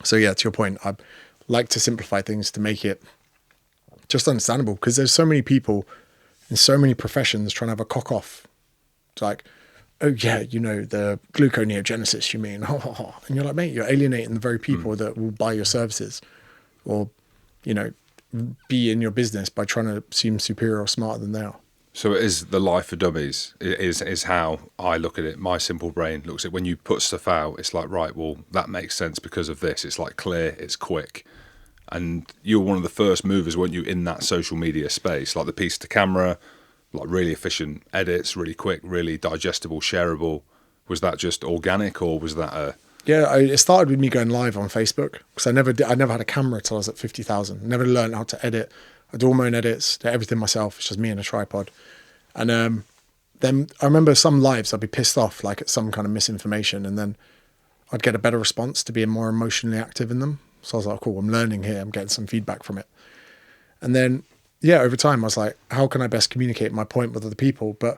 So yeah, to your point, I like to simplify things to make it just understandable, because there's so many people in so many professions trying to have a cock off. It's like, oh yeah, you know, the gluconeogenesis, you mean? And you're like, mate, you're alienating the very people that will buy your services, or, you know, be in your business by trying to seem superior or smarter than they are. So it is the life for dummies. It is how I look at it. My simple brain looks at when you put stuff out. It's like, right, well, that makes sense because of this. It's like clear, it's quick, and you were one of the first movers, weren't you, in that social media space? Like the piece to camera, like really efficient edits, really quick, really digestible, shareable. Was that just organic, or was that a? Yeah, it started with me going live on Facebook, because I never had a camera till I was at 50,000. Never learned how to edit. I do all my own edits, do everything myself. It's just me and a tripod. And then I remember some lives I'd be pissed off, like at some kind of misinformation, and then I'd get a better response to being more emotionally active in them. So I was like, cool, I'm learning here. I'm getting some feedback from it. And then, yeah, over time I was like, how can I best communicate my point with other people? But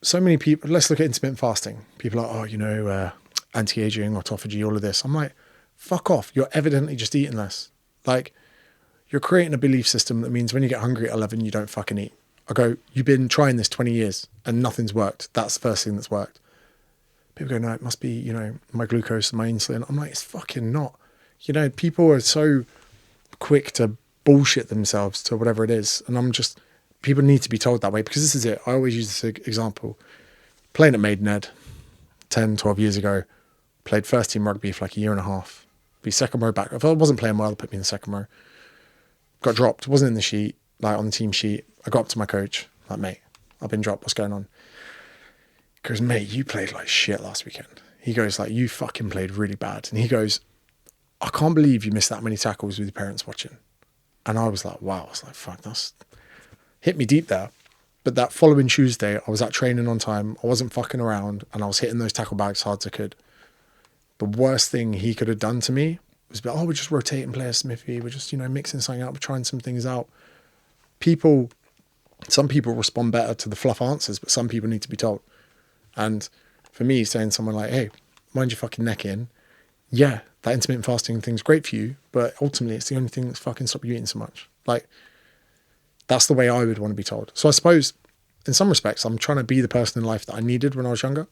so many people, let's look at intermittent fasting. People are, oh, you know, anti-aging, autophagy, all of this. I'm like, fuck off. You're evidently just eating less. Like, you're creating a belief system that means when you get hungry at 11, you don't fucking eat. I go, you've been trying this 20 years and nothing's worked. That's the first thing that's worked. People go, no, it must be, you know, my glucose and my insulin. I'm like, it's fucking not. You know, people are so quick to bullshit themselves to whatever it is. And I'm just, people need to be told that way, because this is it. I always use this example. Playing at Maidenhead 10, 12 years ago, played first team rugby for like a year and a half. Be second row back. If I wasn't playing well, they put me in the second row. Got dropped. Wasn't in the sheet, like on the team sheet. I got up to my coach, like, mate, I've been dropped. What's going on? He goes, mate, you played like shit last weekend. He goes, like, you fucking played really bad. And he goes, I can't believe you missed that many tackles with your parents watching. And I was like, wow. I was like, fuck, that's hit me deep there. But that following Tuesday, I was at training on time. I wasn't fucking around, and I was hitting those tackle bags as hard as I could. The worst thing he could have done to me was be like, oh, we're just rotating players, Smithy. We're just, you know, mixing something up. We're trying some things out. Some people respond better to the fluff answers, but some people need to be told. And for me, saying someone like, hey, mind your fucking neck in. Yeah, that intermittent fasting thing's great for you, but ultimately it's the only thing that's fucking stopped you eating so much. Like, that's the way I would want to be told. So I suppose in some respects, I'm trying to be the person in life that I needed when I was younger,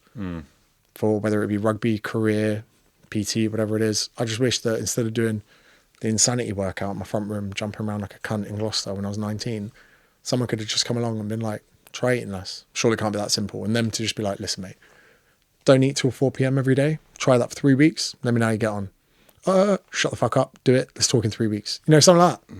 for whether it be rugby, career, PT, whatever it is. I just wish that instead of doing the insanity workout in my front room, jumping around like a cunt in Gloucester when I was 19, someone could have just come along and been like, try eating less. Surely it can't be that simple. And them to just be like, listen, mate, don't eat till 4 p.m. every day. Try that for 3 weeks. Let me know how you get on. Shut the fuck up. Do it. Let's talk in 3 weeks. You know, something like that.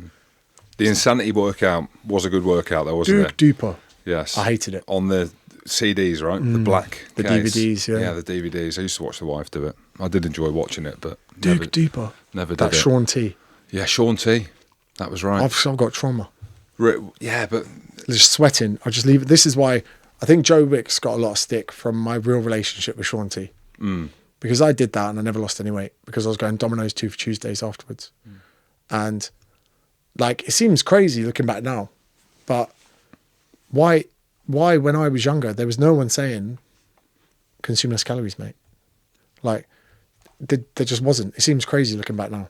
The insanity workout was a good workout, though, wasn't it? Duper. Yes. I hated it. On the CDs, right? The black The case. DVDs, yeah. Yeah, the DVDs. I used to watch the wife do it. I did enjoy watching it, but Duper. never did That it. Sean T. Yeah, Sean T. That was right. I've got trauma. Yeah, but Just sweating. I just leave it. This is why I think Joe Wicks got a lot of stick from my real relationship with Sean T. Because I did that and I never lost any weight, because I was going Domino's 2 for Tuesdays afterwards. And like, it seems crazy looking back now, but why when I was younger, there was no one saying consume less calories, mate. Like, there just wasn't. It seems crazy looking back now.